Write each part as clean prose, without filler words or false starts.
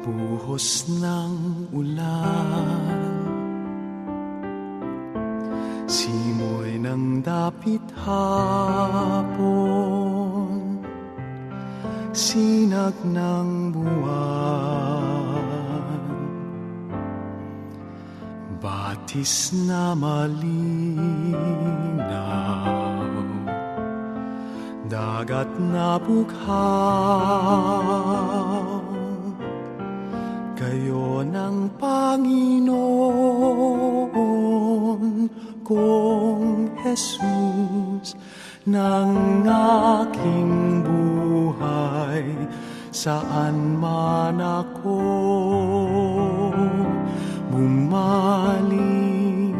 Buhos ng ulan, simoy ng dapit hapon, sinag ng buwan, batis na malinaw, dagat na bughaw. Kayo ng Panginoon kong Jesus ng aking buhay, saan man ako bumaling,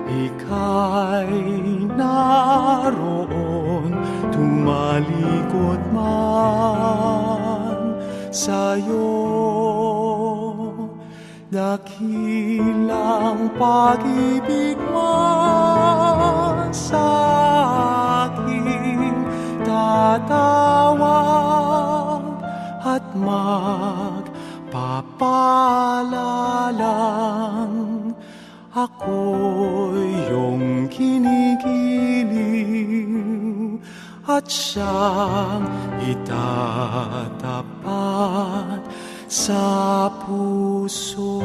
ika'y naroon, tumalikod man sa'yo. Dakilang pag-ibig mo sa akin tatawag at magpapalalang ako'y iyong kinikiling at siyang itatapat sa puso.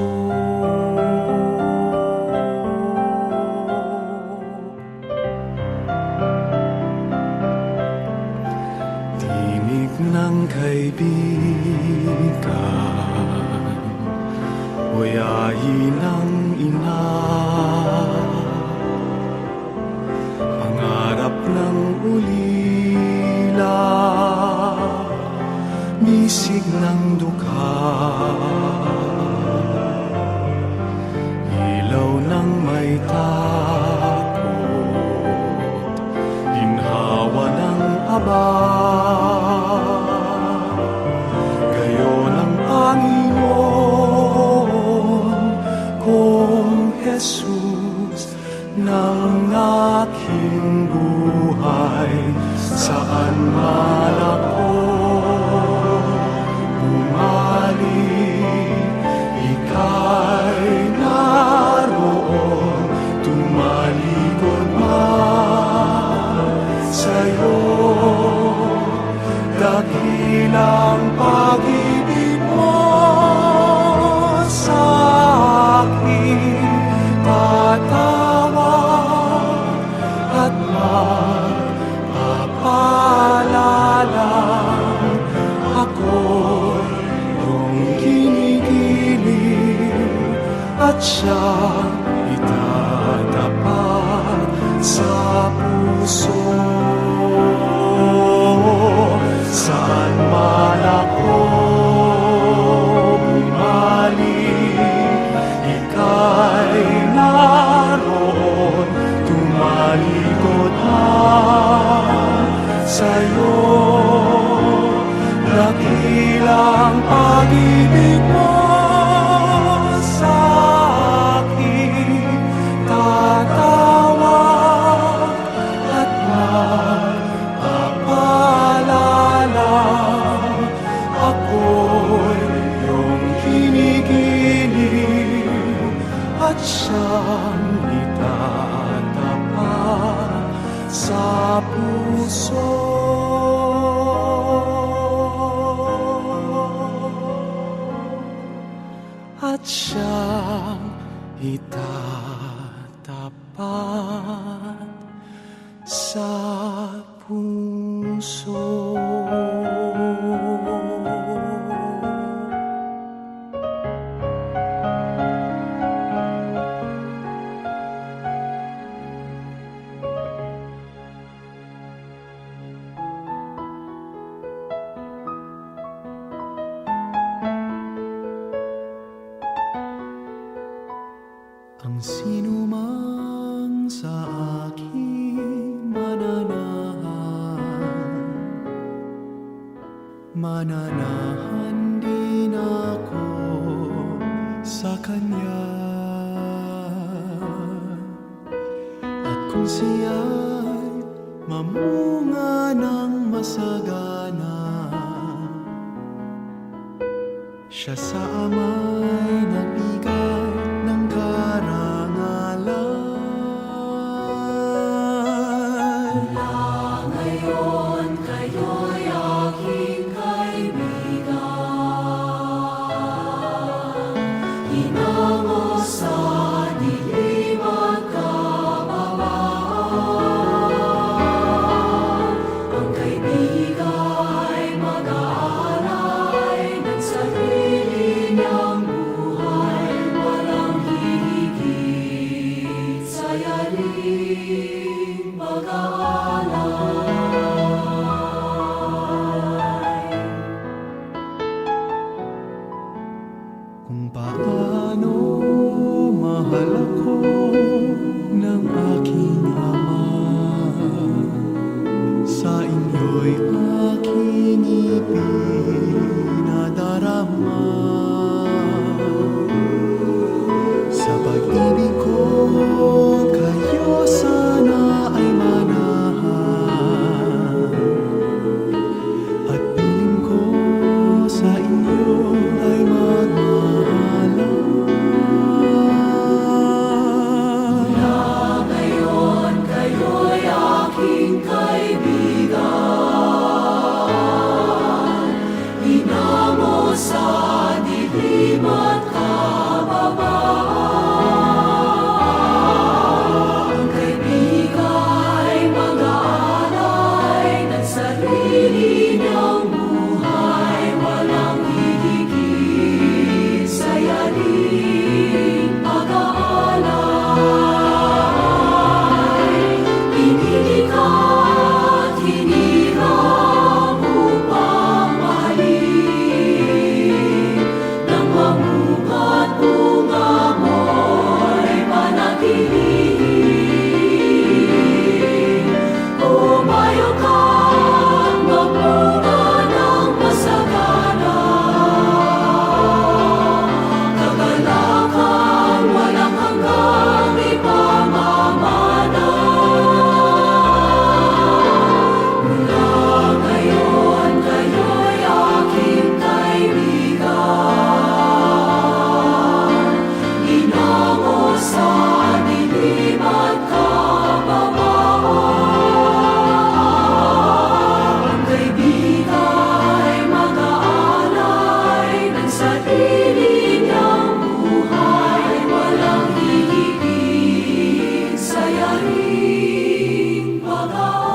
Tinig ng kaibigan, wayahin ng ina, pangarap ng ulila, bisig ng dukha, ilaw ng may takot, ginhawa ng aba. Kayo ng Panginoon kong Jesus ng aking buhay, saan man ako ika'y naroon, tumalikod man sa'yo. Dakilang pag-ibig mo sa akin tatawag at magpapalalang ako'y at siyang itatapat sa puso. Saan man ako bumaling, ika'y naroon, tumalikod man sa'yo. Dakilang pag-ibig mo tatawag at magpapalalang ako'y iyong kinikiling at siyang itatapat sa puso. At siyang itatapat sa puso. Ang sinumang sa akin mananahan din ako sa Kanya. At kung siya'y mamunga ng masagana, Siya sa ama'y nagbigay ng karangalan. Ngayon kayo'y aking kaibigan, hinango sa dilim at kababaan. Ang kaibiga'y mag-aalay ng sarili niyang buhay, walang hihigit sa yaring pag-aalay. Kung paano mahal ako ng aking ama, sa inyo'y aking ipinadarama. Sa pag-ibig ko kayo sana ay manahan, at piling ko sa inyo ay magmahalan. Ngayon kayo'y aking kaibigan, hinango sa dilim at kababaan. Ang kaibiga'y mag-aalay ng sarili niyang buhay, walang hihigit sa yaring pag-aalay. Inilikha at hinirang upang mahalin, nang mamukat bunga mo'y panatilihin. Umayo ka at magbunga ng masagana, kagalakan walang hanggang ipamamana. Mula ngayon kayo'y aking kaibigan, hinango sa dilim at kababaan. Ang kaibiga'y mag-aalay ng sarili niyang buhay, walang hihigit sa yaring pag-aalay.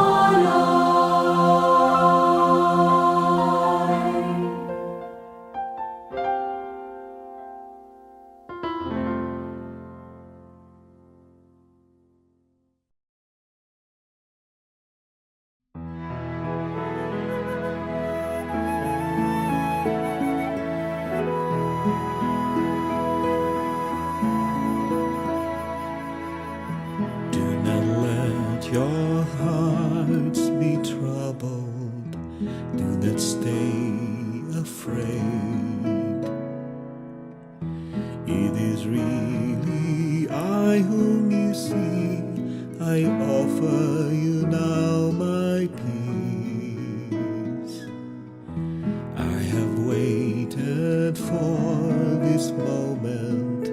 Do not let your hearts be troubled. Do not stay afraid. It is really I whom you see. I offer you now my peace. I have waited for this moment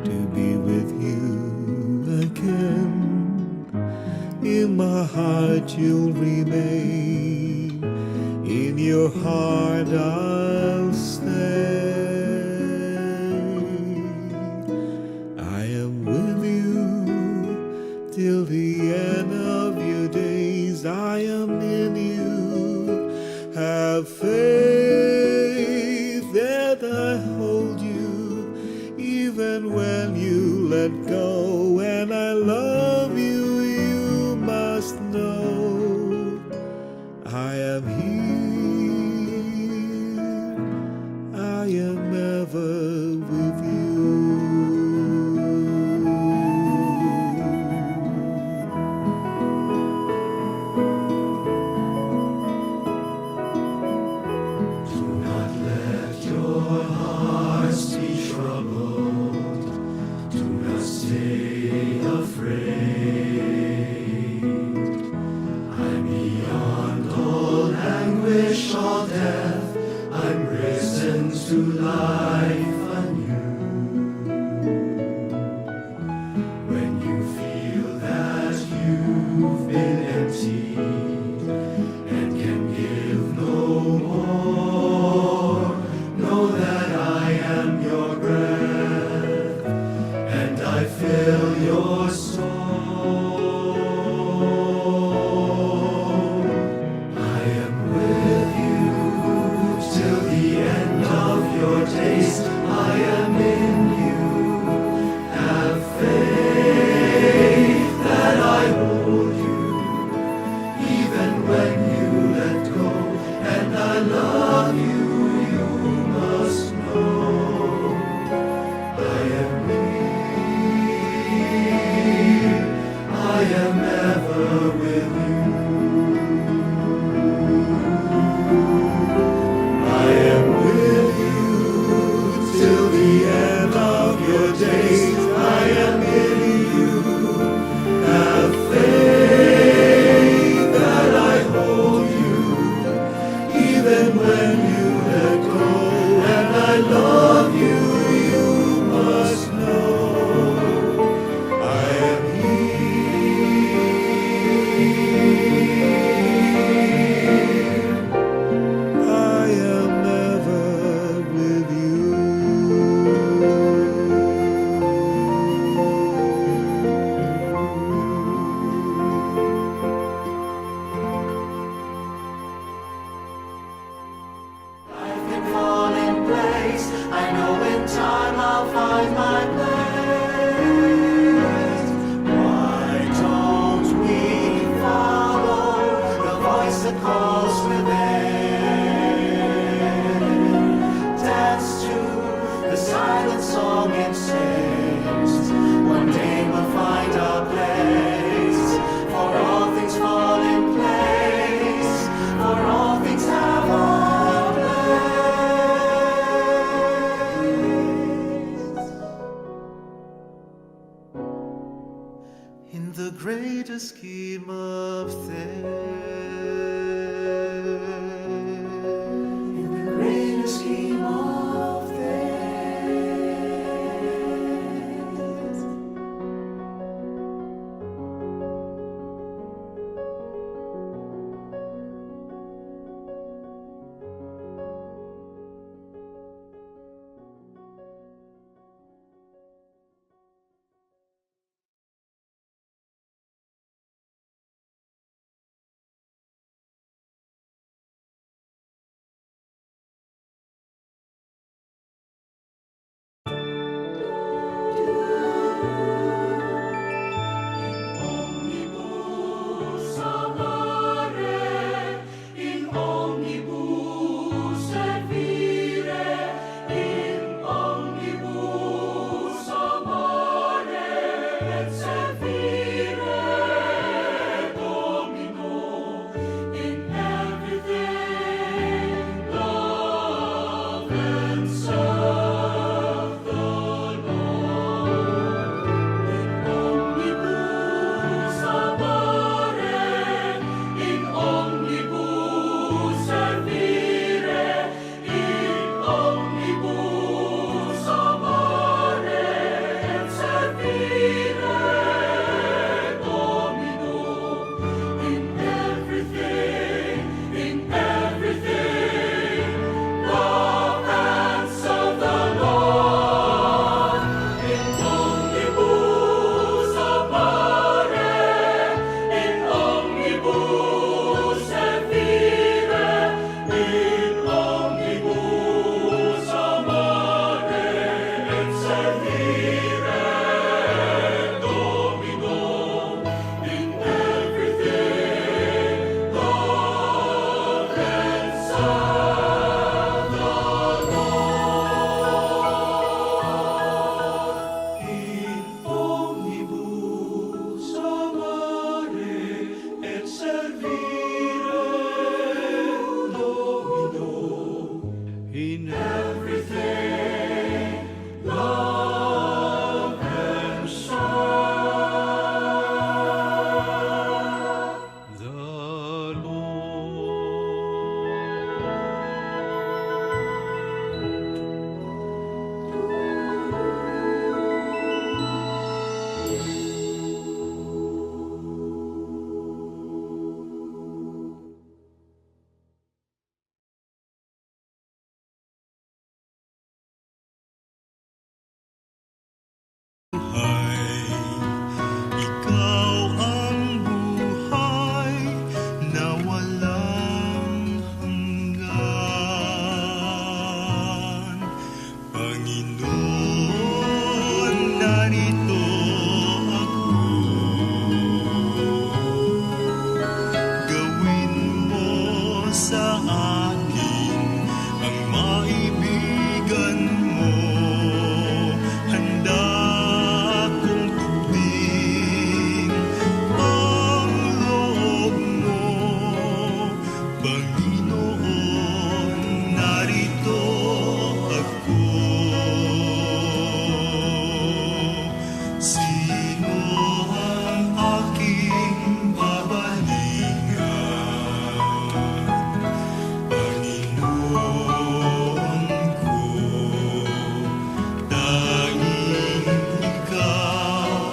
to be with you again. In my heart you'll remain, in your heart I'll stay. I am with you till the end of your days. I am in you. Have faith that I hold you, even when you let go. And I love you, you must know. I am here, I am ever with you. Do not let your hearts be troubled. Do not stay afraid. I'm beyond all anguish, all death. I'm risen to life anew. When you feel that you've been emptied and can give no more, know that I am your breath and I fill your soul. I am with you till the end of your days. I am in you. Have faith that I hold you, even when you let go. And I love you, you must know. I am near, I am ever with you. I am with you till the end of your days. I am in you. Have faith that I hold you, even when you let go. And I love you, you must know. I am here. I am ever with you. Life can fall in place. I know in time I'll find my place. Why don't we follow the voice that calls within? Dance to the silent song it sings. One day we'll find our place. For all things fall in place. For all things have a in the greater scheme of things. In the greater scheme of things. maibigan mo. Handa kong tubig ang loob mo, Panginoon, narito ako. Sino ang aking babalingan? Panginoon ko, tanging ikaw,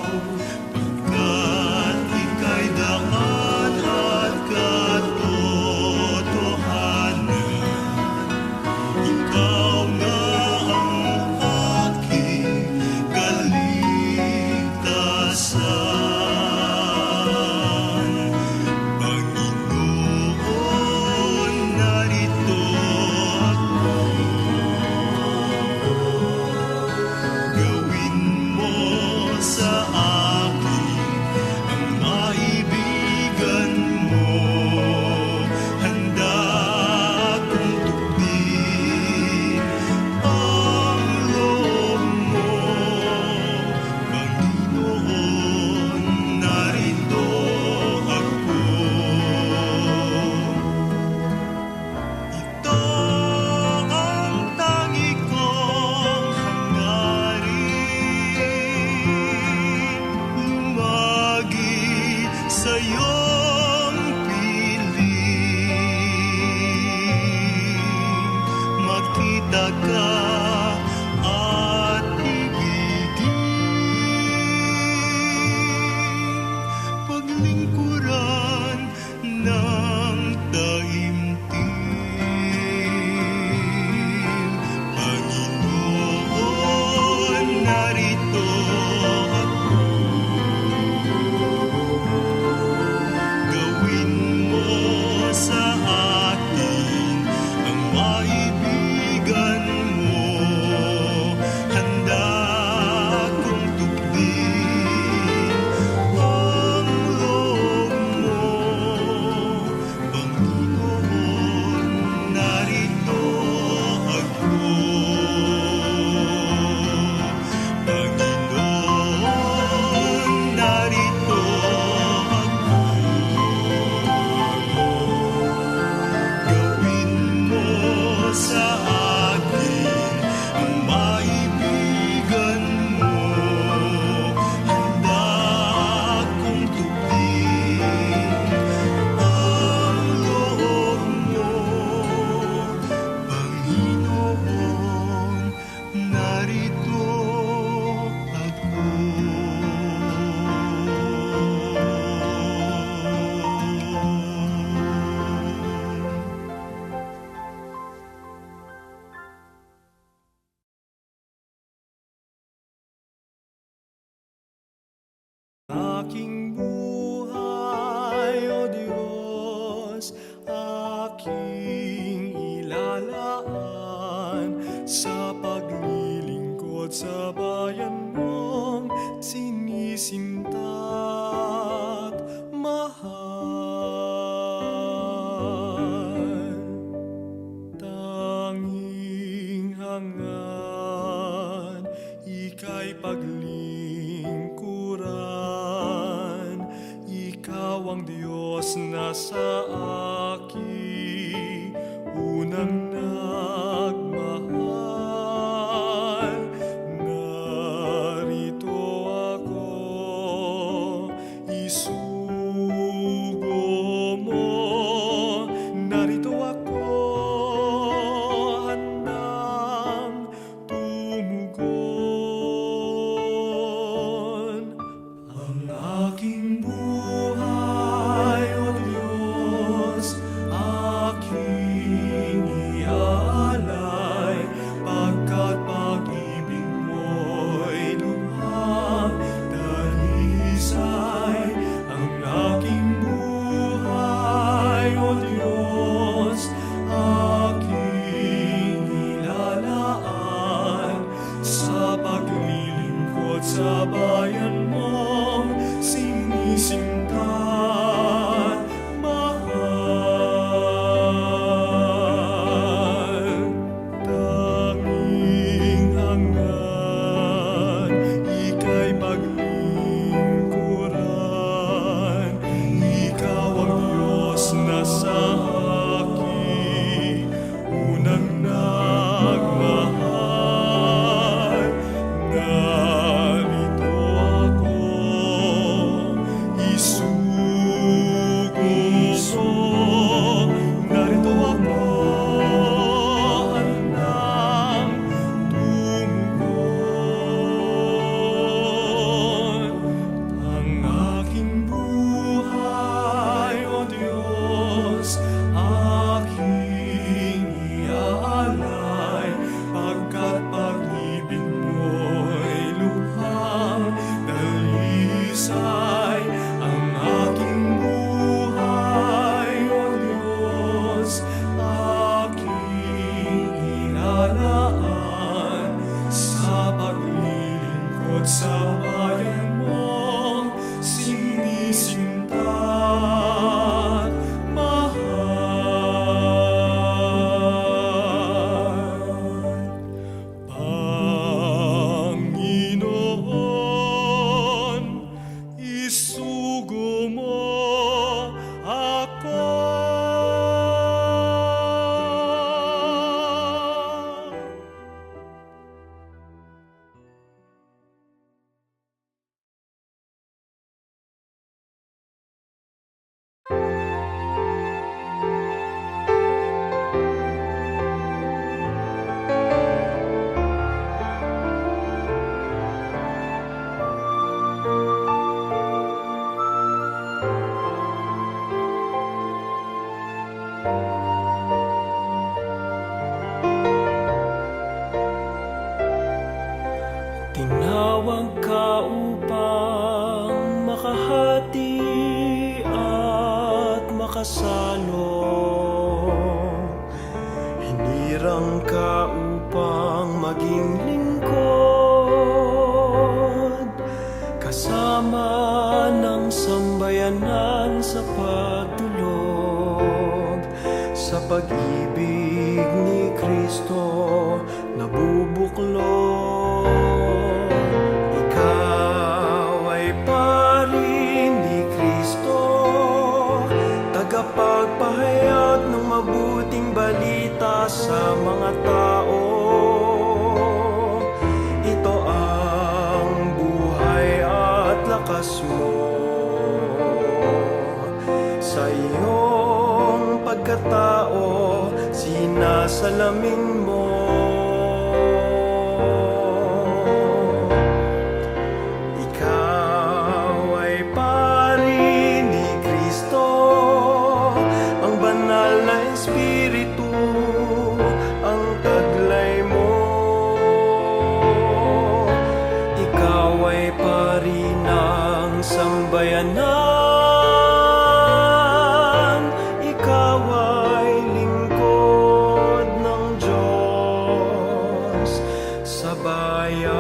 pagkat ika'y daan at katotohanan. Ikaw na ang aking kaligtasan. Panginoon, narito ako. Gawin mo sa akin ang maibigan mo. Handa akong tubig ang loob mo, Panginoon, narito ako. Ito ang tangi kong hangarin, lumagi sa iyong piling. Makita ka at ibigin, paglingkuran ng taimtim. Panginoon, narito ako. Gawin mo sa akin ang maibigan mo. Handa akong tubig ang loob mo, Panginoon, narito ako. Panginoon, narito ako. Gawin mo sa akin ang maibigan mo. Handa akong tubig ang loob mo, Panginoon, narito ako. Aking buhay, O Diyos, aking ilalaan sa paglilingkod sa bayan mong sinisinta't mahal. Tanging hangad, ika'y paglingkuran. Ikaw ang Diyos na sa akin unang nagmahal. Narito ako Hinirang ka upang maging lingkod, kasama ng sambayanan sa pagdulog. Sa pag-ibig ni Kristo nabubuklod. Ikaw ay pari ni Kristo, tagapagpahayag ng mabuting balita sa mga tao. Ito ang buhay at lakas mo. Sa iyong pagkatao, sinasalamin mo. Ikaw ay pari ni Kristo, ang banal na Espiritu ang taglay mo. Ikaw ay pari ng sambayanan, ikaw ay lingkod ng Diyos sa bayan.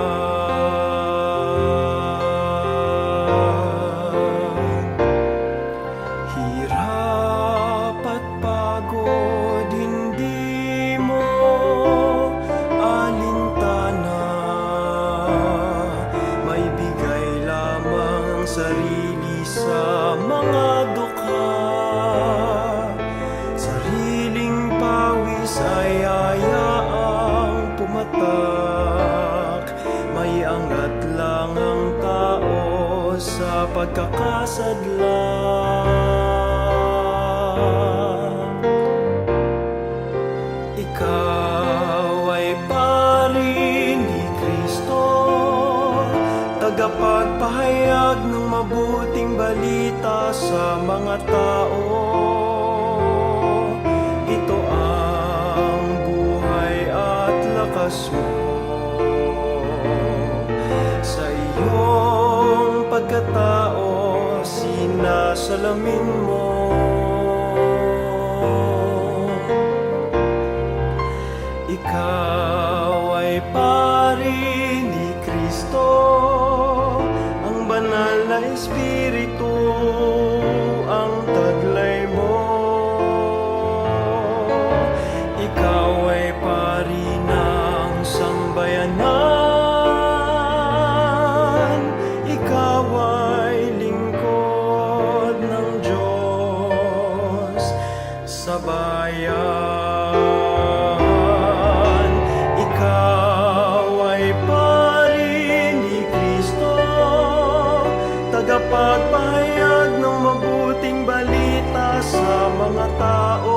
Hirap at pagod, hindi mo alintana. May bigay lamang ang sarili sa mga dukha. Sariling pawis ay hayaang pumatak. May angat lang ang tao sa pagkakasadlan. Ikaw ay pari ni Kristo, tagapagpahayag ng mabuting balita sa mga tao. Ito ang buhay at lakas mo. Sa iyong pagkatao, sinasalamin mo. Ikaw ay pari ni Kristo, ang banal na Espiritu ang taglay mo. Ikaw ay pari ng sambayanan, ikaw ay lingkod ng Diyos sa bayan. Ikaw ay pari ni Kristo, tagapagpahayag ng mabuting balita sa mga tao.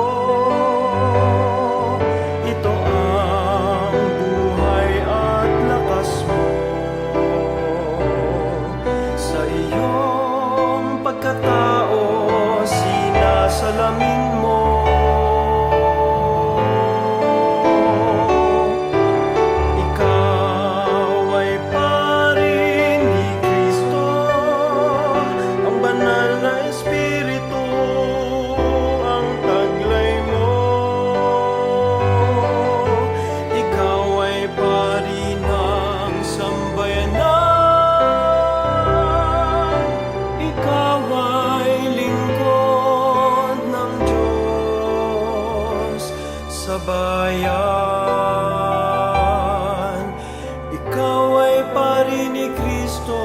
Ito ang buhay at lakas mo. Sa iyong pagkatao, sinasalamin mo. Ikaw ay pari ni Kristo, ang banal na Espiritu ang taglay mo. Ikaw ay pari ng sambayanan, ikaw ay lingkod ng Diyos sa bayan. Ikaw ay pari ni Kristo,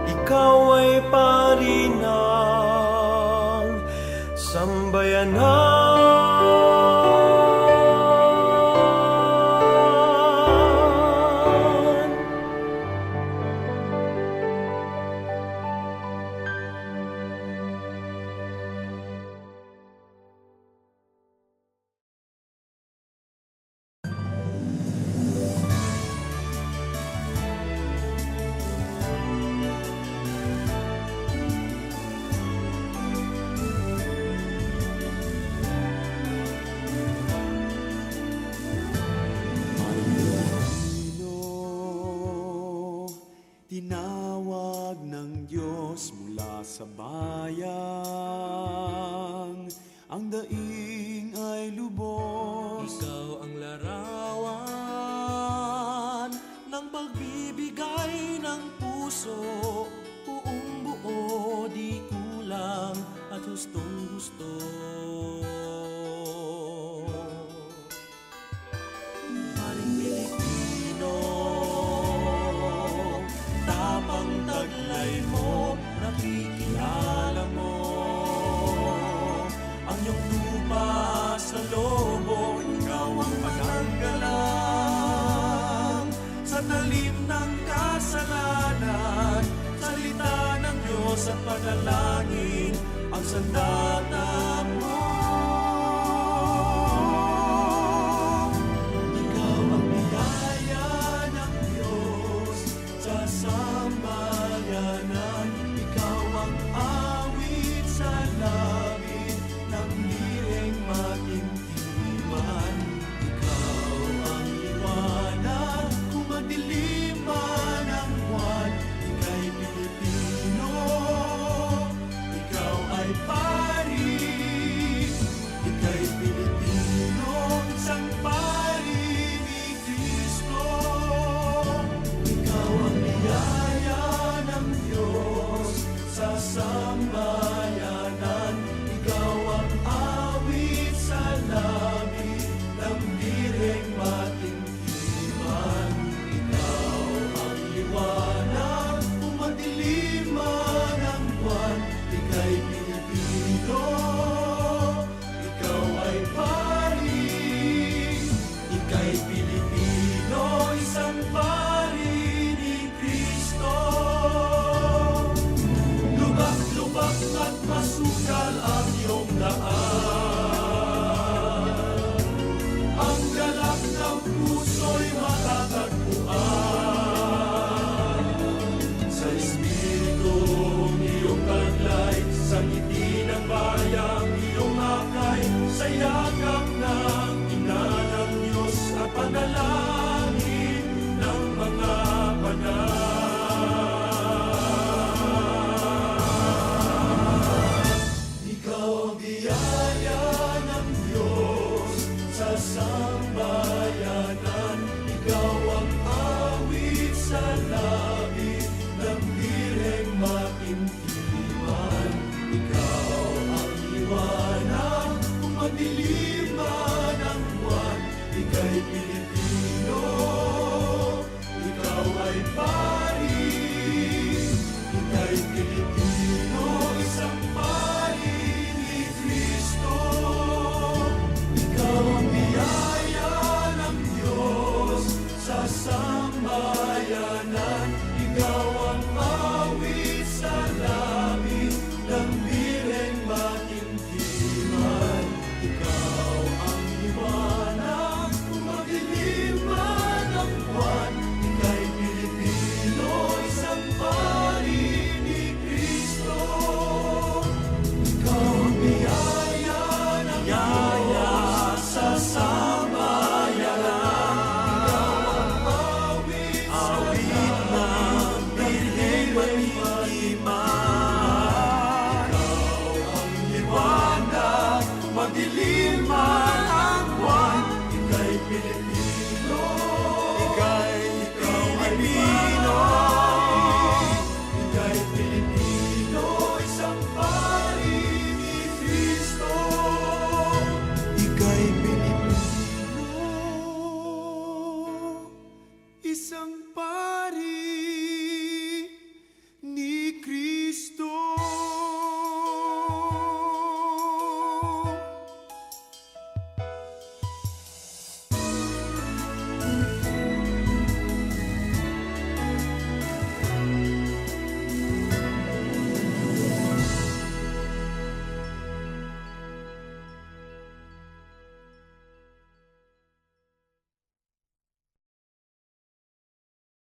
ikaw ay pari ng sambayanan. Tinawag ng Diyos mula sa bayan, ang daing ay lubos. Ikaw ang larawan ng pagbibigay ng puso, buong buo, di kulang at hustong gusto. Paring Pilipino, tapang taglay mo, nakikilala mo ang iyong tupa sa lobo. Ikaw ang pananggalang sa talim ng kasalanan, salita ng Diyos at panalangin ang sandal